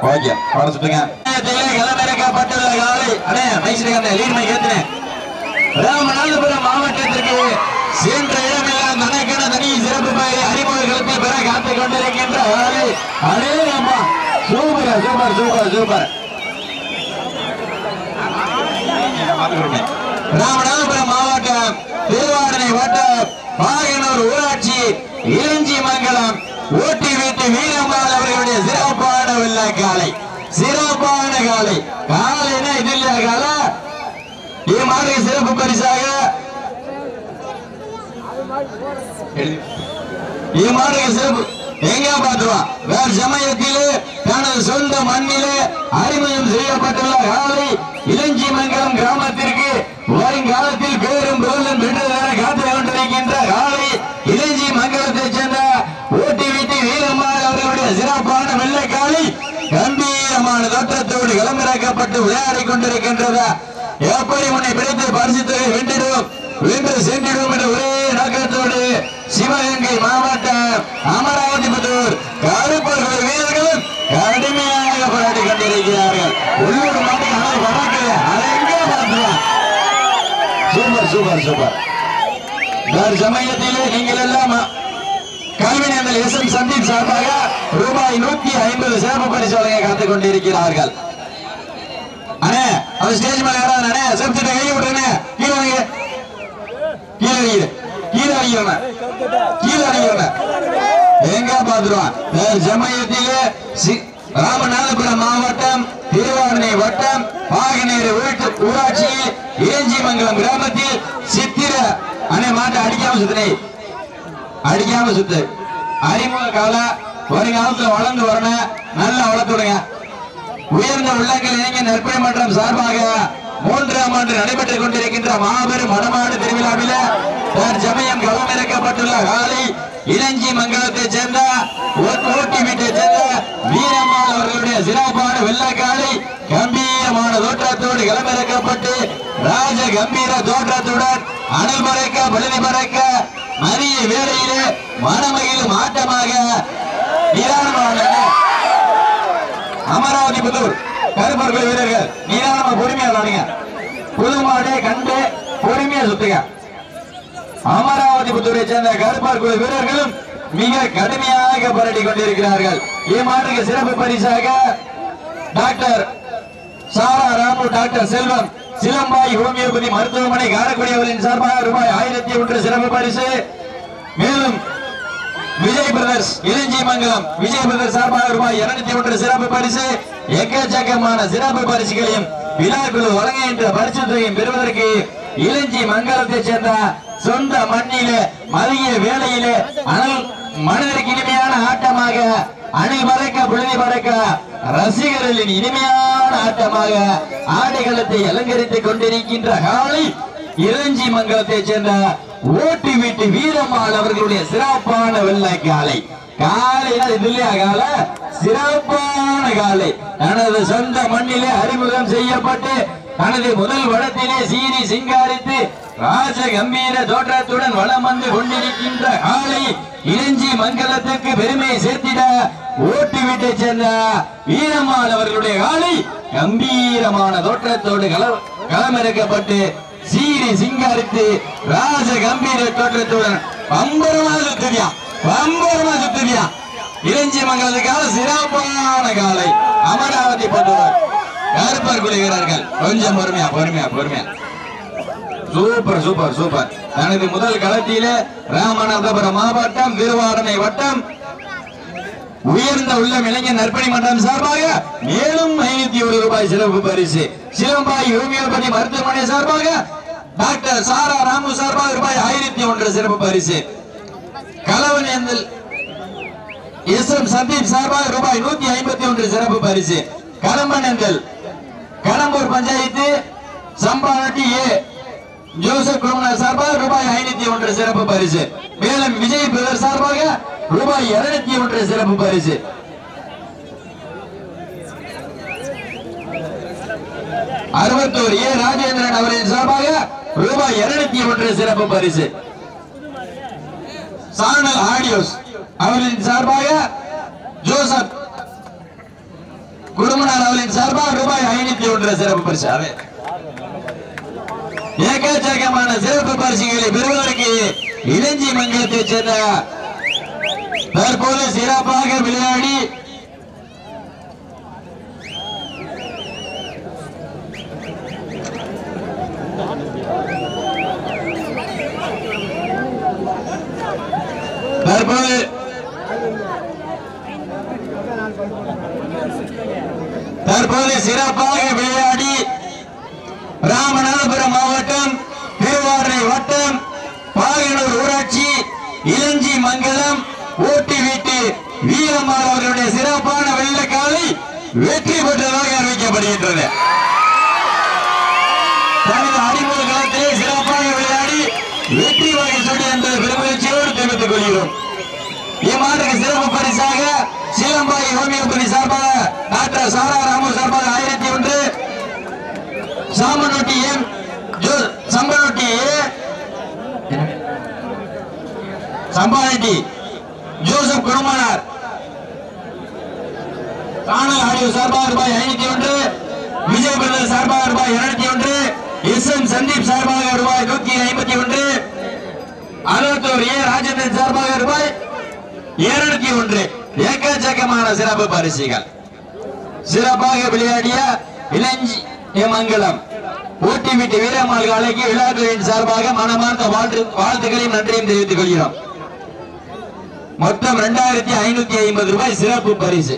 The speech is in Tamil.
ஓகே பாட சுத்துங்க. களமிறக்கப்பட்டுள்ள காலை அண்ணே மைசூர் லீட் மை ஏத்துனேன். ராமநாதபுரம் மாவட்டத்திற்கு சென்ற இடமெல்லாம் தனக்கென தனி சிறப்பு பெயரை அறிமுகத்தை பெற காத்துக் கொண்டிருக்கின்ற காலை. அடே அம்மா super super super super. Ramanathapuram மாவட்டம் திருவாடனை வட்டம் பாகனூர் ஊராட்சி இளஞ்சி மங்கலம் ஓட்டி வீட்டு வீரம்மாள் அவர்களுடைய சிறப்பான வெள்ளை காலை. சிறப்பான காலை. காலைனா இது இல்லையா கால இம்மாதிரி சிறப்பு பரிசாக இம்மாதிரி சிறப்பு எங்க பார்த்துவான். வேறு சமயத்திலே தனது சொந்த மண்ணிலே அறிமுகம் செய்யப்பட்டுள்ள காலை இளஞ்சி மங்கலம் கிராமத்திற்கு வருங்காலத்தில் பேரும் புகழும் பெற்றதாக காத்துக் கொண்டிருக்கின்ற காலை இளஞ்சி மங்கலத்தை சேர்ந்த ஓட்டி வீட்டு வீரம்மாள் அவர்களுடைய சிறப்பான வெள்ளை காலை கம்பீரமான தோற்றத்தோடு களமிறக்கப்பட்டு விளையாடி கொண்டிருக்கின்றதா. எப்படி உன்னை பிடித்து பரிசுத்தை வென்றிடும் வென்று சென்றிடும் என்ற ஒரே நோக்கத்தோடு சிவகங்கை மாவட்டம் அமராவதிபுத்தூர் கருப்பர்கள் வீரர்களும் கடுமையாக போராடி கொண்டிருக்கிறார்கள். உள்ளூர் மட்டும் அதை வளர்க்கல அதை எங்கே பார்த்துவான். Super super super. வேறு சமயத்திலே நீங்கள் எல்லாம் கல்விநேந்தல் எஸ்.எம். சந்தீப் சார்பாக ரூபாய் 150 சிறப்பு பரிசு வழங்க காத்துக் கொண்டிருக்கிறார்கள். அண்ணே அந்த ஸ்டேஜ் மேல ஏறாத அண்ணே செப்டிட்ட கை விட்டுறனே கீழே கீழே கீழே அடிக்கிறேன் கீழே அடிக்கிறேன் எங்க பாத்துருவான். சமயத்திலே ராமநாதபுரம் மாவட்டம் திருவாடனை வட்டம் பாகனேறு ஊராட்சி இளஞ்சிமங்கலம் கிராமத்தில் சித்திர அண்ணே மாட்டை அடிக்காம சுத்தினை அடிக்காம சுத்து அறிமுக கால வருங்காலத்தில் வளர்ந்து வரணும். நல்லா வளர்த்துடுங்க. உயர்ந்த உள்ளங்கள் இளைஞர் நற்பணி மன்றம் சார்பாக 3ஆம் ஆண்டு நடைபெற்றுக் கொண்டிருக்கின்ற மாபெரும் வடமாடு திருவிழாவில் தற்சமயம் களமிறக்கப்பட்டுள்ள காலை இளஞ்சி மங்கலத்தை சேர்ந்த ஓட்டி வீட்டை சேர்ந்த வீரம்மாள் அவர்களுடைய சிறப்பான வெள்ளக்காலை கம்பீரமான தோற்றத்தோடு களமிறக்கப்பட்டு ராஜ கம்பீர தோற்றத்துடன் அனல் பறக்க பழுதி பறக்க மதிய வேளையிலே மனமகிழும் ஆட்டமாக நிதானமான அமராவதிபுத்தூர் கருப்பர்கள் வீரர்கள் நிதானமா பொறுமையா விளையாடுங்க. புதுமாடே கண்டு பொறுமையா சுத்துங்க. அமராவதிபுத்தூரை சேர்ந்த கருப்பர் குழு வீரர்களும் மிக கடுமையாக போராடி கொண்டிருக்கிறார்கள். இம்மாட்டுக்கு சிறப்பு பரிசாக டாக்டர் சாரா ராமு டாக்டர் செல்வம் சிலம்பாய் ஹோமியோபதி மருத்துவமனை காரைக்குடி அவர்களின் சார்பாக ரூபாய் 1001 சிறப்பு பரிசு. மேலும் விஜய் பிரதர்ஸ் இளஞ்சி மங்கலம் விஜய் பிரதர்ஸ் சார்பாக ரூபாய் 201 சிறப்பு பரிசு. எக்கச்சக்கமான சிறப்பு பரிசுகளையும் விழாக்குழு வழங்குகின்ற பரிசு தொகையும் பெறுவதற்கு இளஞ்சி மங்கலத்தை சேர்ந்த சொந்த மண்ணிலே மதிய வேளையிலே மனதிற்கு இனிமையான ஆட்டமாக அணில் பறக்க புழுதி பறக்க ரசிகர்களின் இனிமையான ஆட்டமாக ஆடைகளத்தை அலங்கரித்துக் கொண்டிருக்கின்ற காலை இளஞ்சி மங்கலத்தை சேர்ந்த ஓட்டி வீட்டு வீரம்மாள் அவர்களுடைய சிறப்பான வெள்ளை காலை. காலையில இதுலையா கால சிறப்பான காலை தனது சொந்த மண்ணிலே அறிமுகம் செய்யப்பட்டு தனது முதல் வடத்திலே சீறி சிங்காரித்து ராஜ கம்பீர தோற்றத்துடன் வளம் வந்து கொண்டிருக்கின்ற காலை இளஞ்சி மங்கலத்துக்கு பெருமை சேர்த்திட ஓட்டி வீட்டை சேர்ந்த வீரம்மாள் அவர்களுடைய காலை கம்பீரமான தோற்றத்தோடு களமிறக்கப்பட்டு சீரி சிங்காரித்து ராஜ கம்பீர தோற்றத்துடன் பம்பரமா சுத்துவியா இளஞ்சி மங்கலத்துக்காக சிறப்பான காலை அமராவதி பட்டுவார் கருப்பர் குழு வீரர்கள் கொஞ்சம் பொறுமையா சூப்பர் சூப்பர் சூப்பர். தனது முதல் களத்திலே ராமநாதபுரம் மாவட்டம் திருவாடனை வட்டம் உயர்ந்த உள்ளம் இளைஞர் நற்பணி மன்றம் சார்பாக மேலும் 501 ரூபாய் சிறப்பு பரிசு. சிலம்பாய் ஹோமியோபதி மருத்துவமனை சார்பாக டாக்டர் சாரா ராமு சார்பாக ரூபாய் 1001 சிறப்பு பரிசு. கலவனேந்தல் எஸ்.எம். சந்தீப் சார்பாக ரூபாய் 151 சிறப்பு பரிசு. கடம்பனேந்தல் கடம்பூர் பஞ்சாயத்து சம்பாவட்டி ஏ ஜோசப் குழுமர் சார்பாக ரூபாய் 501 சிறப்பு பரிசு. மேலும் விஜய் பிரதர் சார்பாக ரூபாய் 201 சிறப்பு பரிசு. அறுபத்தூர் ஏ ராஜேந்திரன் அவரின் சார்பாக ரூபாய் 201 சிறப்பு பரிசு. சானல் ஆடியோஸ் அவரின் சார்பாக ஜோசப் விளையாட்டுகளின் சார்பாக ரூபாய் 501 சிறப்பு பரிசு. ஏகச்சக்கமான சிறப்பு பரிசுகளை பெறுவதற்கு இளஞ்சி மங்கலத்தை சேர்ந்த தற்போது சிறப்பாக விளையாடி ராமநாதபுரம் மாவட்டம் திருவாரூர் வட்டம் பாகனூர் ஊராட்சி இளஞ்சி மங்கலம் ஓட்டி வீட்டு வீரம்மாள் அவர்களுடைய சிறப்பான வெள்ளக்காலை வெற்றி பெற்றதாக அறிவிக்கப்படுகின்றது. தனது அறிமுக களத்திலே சிறப்பாக விளையாடி வெற்றி வகை சொல்லி என்ற பெருமகிழ்ச்சியோடு தெரிவித்துக் கொள்கிறோம். இம்மாட்டுக்கு சிறப்பு பரிசாக சிலம்பாய் ஹோமியோபதி சார்பாக டாக்டர் சாரா ராமு சார்பாக 1001, சாமனோட்டி சம்பானட்டி ஜோசப் குருமானார் காணல் ஆடியோ சார்பாக ரூபாய் 501, விஜய் பிரதர் சார்பாக ரூபாய் 201, எஸ்எம் சந்தீப் சார்பாக ரூபாய் 151, அலத்தூர் ஏ ராஜேந்திரன் சார்பாக ரூபாய் 201. ஏக்கச்சக்கமான சிறப்பு பரிசுகள். சிறப்பாக விளையாடிய இளஞ்சி மங்கலம் ஓட்டி வீட்டு வீரம்மாள் காலைக்கு விளையாட்டுகளின் சார்பாக மனமார்ந்த வாழ்த்துக்களையும் நன்றியும் தெரிவித்துக் கொள்கிறோம். மொத்தம் 2550 ரூபாய் சிறப்பு பரிசு.